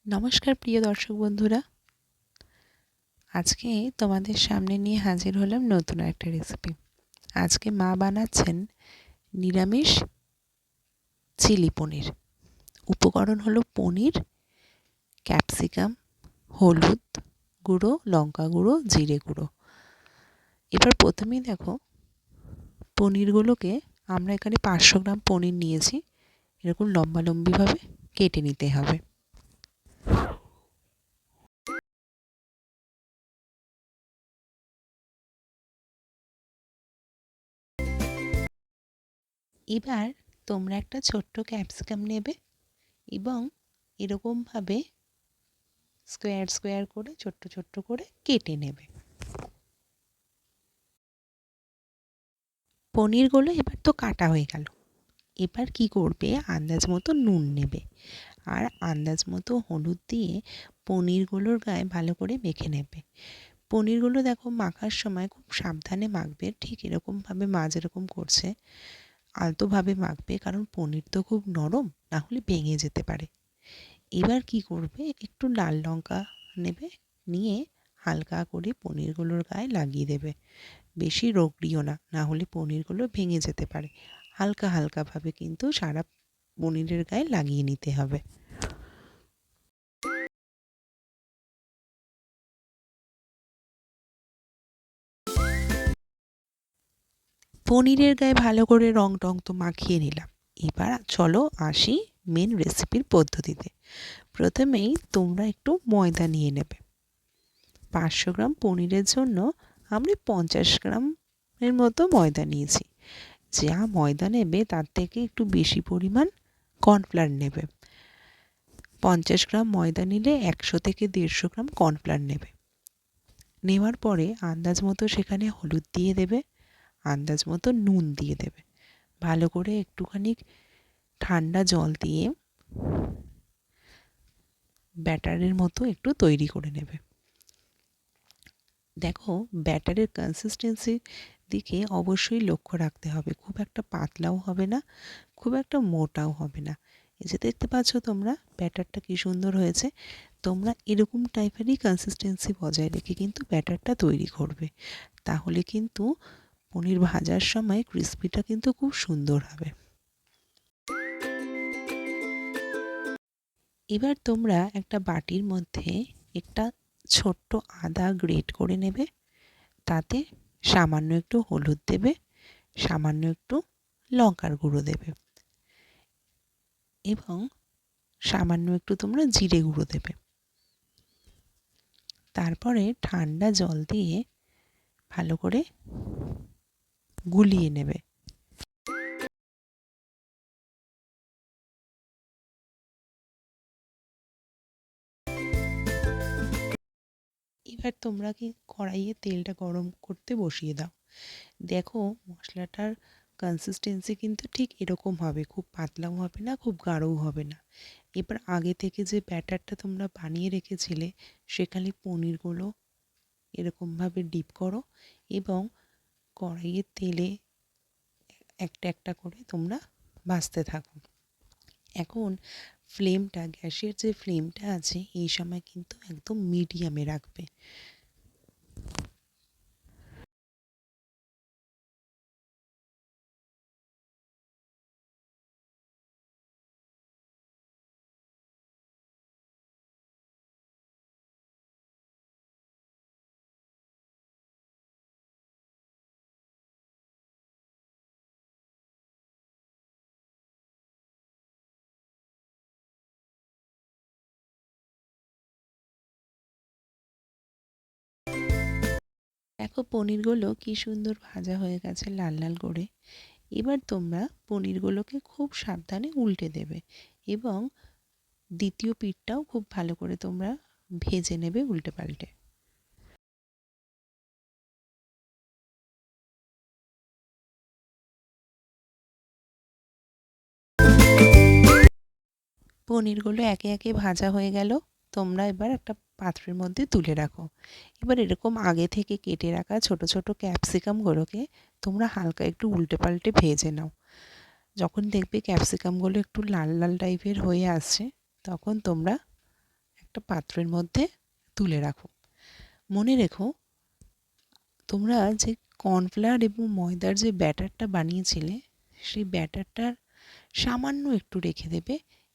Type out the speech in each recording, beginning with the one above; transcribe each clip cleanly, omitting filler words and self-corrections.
নমস্কার প্রিয় দর্শক বন্ধুরা, আজকে তোমাদের সামনে নিয়ে হাজির হলাম নতুন একটা রেসিপি। আজকে মা বানাচ্ছেন নিরামিষ চিলি পনির। উপকরণ হলো পনির, ক্যাপসিকাম, হলুদ গুঁড়ো, লঙ্কা গুঁড়ো, জিরে গুঁড়ো। এবার প্রথমেই দেখো, পনিরগুলোকে আমরা এখানে 500 গ্রাম পনির নিয়েছি। এরকম লম্বালম্বিভাবে কেটে নিতে হবে। এবার তোমরা একটা ছোট্ট ক্যাপসিকাম নেবে এবং এরকমভাবে স্কোয়ার স্কোয়ার করে ছোট্ট ছোট্ট করে কেটে নেবে। পনিরগুলো এবার তো কাটা হয়ে গেল। এবার কি করবে, আন্দাজ মতো নুন নেবে আর আন্দাজ মতো হলুদ দিয়ে পনিরগুলোর গায়ে ভালো করে মেখে নেবে। পনিরগুলো দেখো মাখার সময় খুব সাবধানে মাখবে, ঠিক এরকমভাবে মা যেরকম করছে আলতোভাবে মাখবে, কারণ পনির তো খুব নরম, না হলে ভেঙে যেতে পারে। এবার কি করবে, একটু লাল লঙ্কা নেবে, নিয়ে হালকা করে পনিরগুলোর গায়ে লাগিয়ে দেবে। বেশি রগড়িও না, না হলে পনিরগুলো ভেঙে যেতে পারে। হালকা হালকাভাবে কিন্তু সারা পনিরের গায়ে লাগিয়ে নিতে হবে। পনিরের গায়ে ভালো করে রং টং তো মাখিয়ে নিলাম। এবার চলো আসি মেন রেসিপির পদ্ধতিতে। প্রথমেই তোমরা একটু ময়দা নিয়ে নেবে। 500 গ্রাম পনিরের জন্য আমি 50 গ্রামের মতো ময়দা নিয়েছি। যা ময়দা নেবে তার থেকে একটু বেশি পরিমাণ কর্নফ্লাওয়ার নেবে। 50 গ্রাম ময়দা নিলে 100 থেকে 150 গ্রাম কর্নফ্লাওয়ার নেবে। নেওয়ার পরে আন্দাজ মতো সেখানে হলুদ দিয়ে দেবে, আন্দাজ মতো নুন দিয়ে দেবে। ভালো করে একটুখানি ঠান্ডা জল দিয়ে ব্যাটারের মতো একটু তৈরি করে নেবে। দেখো, ব্যাটারের কনসিস্টেন্সি দিকে অবশ্যই লক্ষ্য রাখতে হবে। খুব একটা পাতলাও হবে না, খুব একটা মোটাও হবে না। এই যে দেখতে পাচ্ছ তোমরা ব্যাটারটা কি সুন্দর হয়েছে। তোমরা এরকম টাইপেরই কনসিস্টেন্সি বজায় রেখে কিন্তু ব্যাটারটা তৈরি করবে, তাহলে কিন্তু পনির ভাজার সময় ক্রিস্পিটা কিন্তু খুব সুন্দর হবে। এবার তোমরা একটা বাটির মধ্যে একটা ছোট্ট আদা গ্রেট করে নেবে, তাতে সামান্য একটু হলুদ দেবে, সামান্য একটু লঙ্কার গুঁড়ো দেবে এবং সামান্য একটু তোমরা জিরে গুঁড়ো দেবে। তারপরে ঠান্ডা জল দিয়ে ভালো করে গুলিয়ে নেবে। এবার তোমরা কি কড়াইয়ে তেলটা গরম করতে বসিয়ে দাও। দেখো, মশলাটার কনসিস্টেন্সি কিন্তু ঠিক এরকম হবে, খুব পাতলাও হবে না, খুব গাঢ়ও হবে না। এবার আগে থেকে যে ব্যাটারটা তোমরা বানিয়ে রেখেছিলে সেখানে পনিরগুলো এরকমভাবে ডিপ করো এবং কড়াইয়ের তেলে একটা একটা করে তোমরা ভাজতে থাকো। এখন ফ্লেমটা, গ্যাসের যে ফ্লেমটা আছে এই সময় কিন্তু একদম মিডিয়ামে রাখবে। দেখো পনিরগুলো কি সুন্দর ভাজা হয়ে গেছে লাল লাল করে। এবার তোমরা পনিরগুলোকে খুব সাবধানে উল্টে দেবে এবং দ্বিতীয় পিঠটাও খুব ভালো করে তোমরা ভেজে নেবে উল্টে পাল্টে। পনিরগুলো একে একে ভাজা হয়ে গেল। তোমরা এবার একটা পাত্রের মধ্যে তুলে রাখো। এবার এরকম আগে থেকে কেটে রাখা ছোট ছোট ক্যাপসিকামগুলোকে তোমরা হালকা একটু উল্টে পাল্টে ভেজে নাও। যখন দেখবে ক্যাপসিকামগুলো একটু লাল লাল টাইপের হয়ে আসছে, তখন তোমরা একটা পাত্রের মধ্যে তুলে রাখো। মনে রেখো, তোমরা যে কর্নফ্লাওয়ার এবং ময়দার যে ব্যাটারটা বানিয়েছিলে সেই ব্যাটারটার সামান্য একটু রেখে দেবে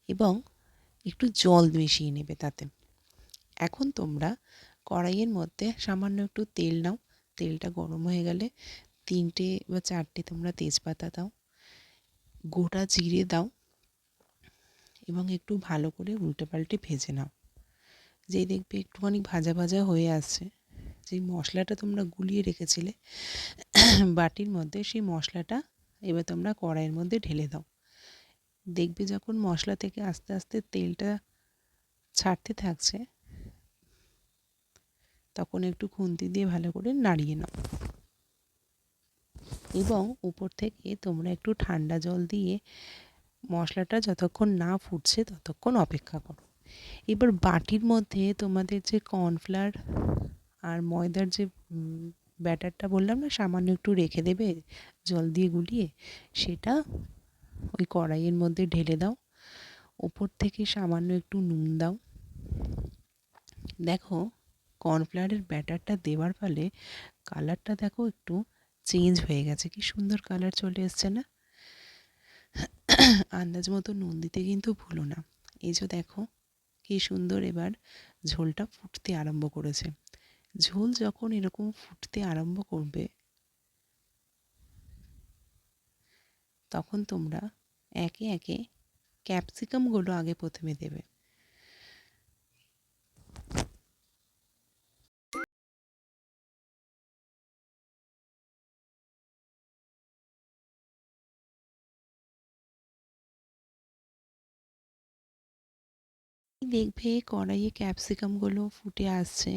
এবং একটু জল মিশিয়ে নেবে তাতে। এখন তোমরা কড়াইয়ের মধ্যে সামান্য একটু তেল নাও। তেলটা গরম হয়ে গেলে 3টে বা 4টে তোমরা তেজপাতা দাও, গোটা জিরে দাও এবং একটু ভালো করে উল্টে পাল্টে ভেজে নাও। যেই দেখবে একটুখানি ভাজা ভাজা হয়ে আসছে, যেই মশলাটা তোমরা গুলিয়ে রেখেছিলে বাটির মধ্যে, সেই মশলাটা এবার তোমরা কড়াইয়ের মধ্যে ঢেলে দাও। দেখবে যখন মশলা থেকে আস্তে আস্তে তেলটা ছাড়তে থাকছে, তখন একটু খুন্তি দিয়ে ভালো করে নাড়িয়ে নাও এবং উপর থেকে তোমরা একটু ঠান্ডা জল দিয়ে মশলাটা যতক্ষণ না ফুটছে ততক্ষণ অপেক্ষা করো। এবার বাটির মধ্যে তোমাদের যে কর্নফ্লাওয়ার আর ময়দার যে ব্যাটারটা বললাম না সামান্য একটু রেখে দেবে জল দিয়ে গুলিয়ে, সেটা ওই কড়াইয়ের মধ্যে ঢেলে দাও। উপর থেকে সামান্য একটু নুন দাও। দেখো কর্নফ্লাওয়ারের ব্যাটারটা দেওয়ার ফলে কালারটা দেখো একটু চেঞ্জ হয়ে গেছে, কি সুন্দর কালার চলে এসছে না? আন্দাজ মতো নুন দিতে কিন্তু ভুলো না। এই যে দেখো কি সুন্দর এবার ঝোলটা ফুটতে আরম্ভ করেছে। ঝোল যখন এরকম ফুটতে আরম্ভ করবে, তখন তোমরা একে একে ক্যাপসিকামগুলো আগে প্রথমে দেবে। দেখবে কড়াইয়ে ক্যাপসিকামগুলো ফুটে আসছে।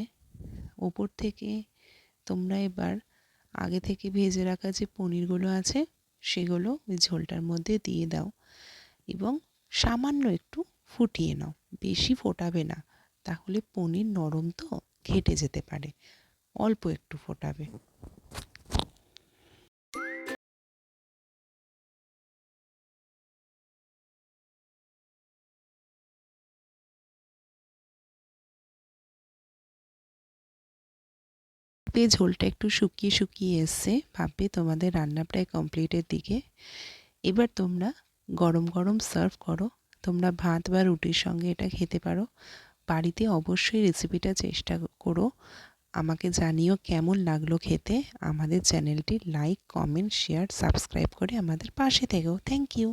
ওপর থেকে তোমরা এবার আগে থেকে ভেজে রাখা যে পনিরগুলো আছে সেগুলো ওই ঝোলটার মধ্যে দিয়ে দাও এবং সামান্য একটু ফুটিয়ে নাও। বেশি ফোটাবে না, তাহলে পনির নরম তো ঘেটে যেতে পারে। অল্প একটু ফোটাবে। ঝোলটা একটু শুকিয়ে শুকিয়ে এসছে, ভাববে তোমাদের রান্না প্রায় কমপ্লিটের দিকে। এবার তোমরা গরম গরম সার্ভ করো। তোমরা ভাত বা রুটির সঙ্গে এটা খেতে পারো। বাড়িতে অবশ্যই রেসিপিটা চেষ্টা করো। আমাকে জানিও কেমন লাগলো খেতে। আমাদের চ্যানেলটি লাইক, কমেন্ট, শেয়ার, সাবস্ক্রাইব করে আমাদের পাশে থেকো। Thank you.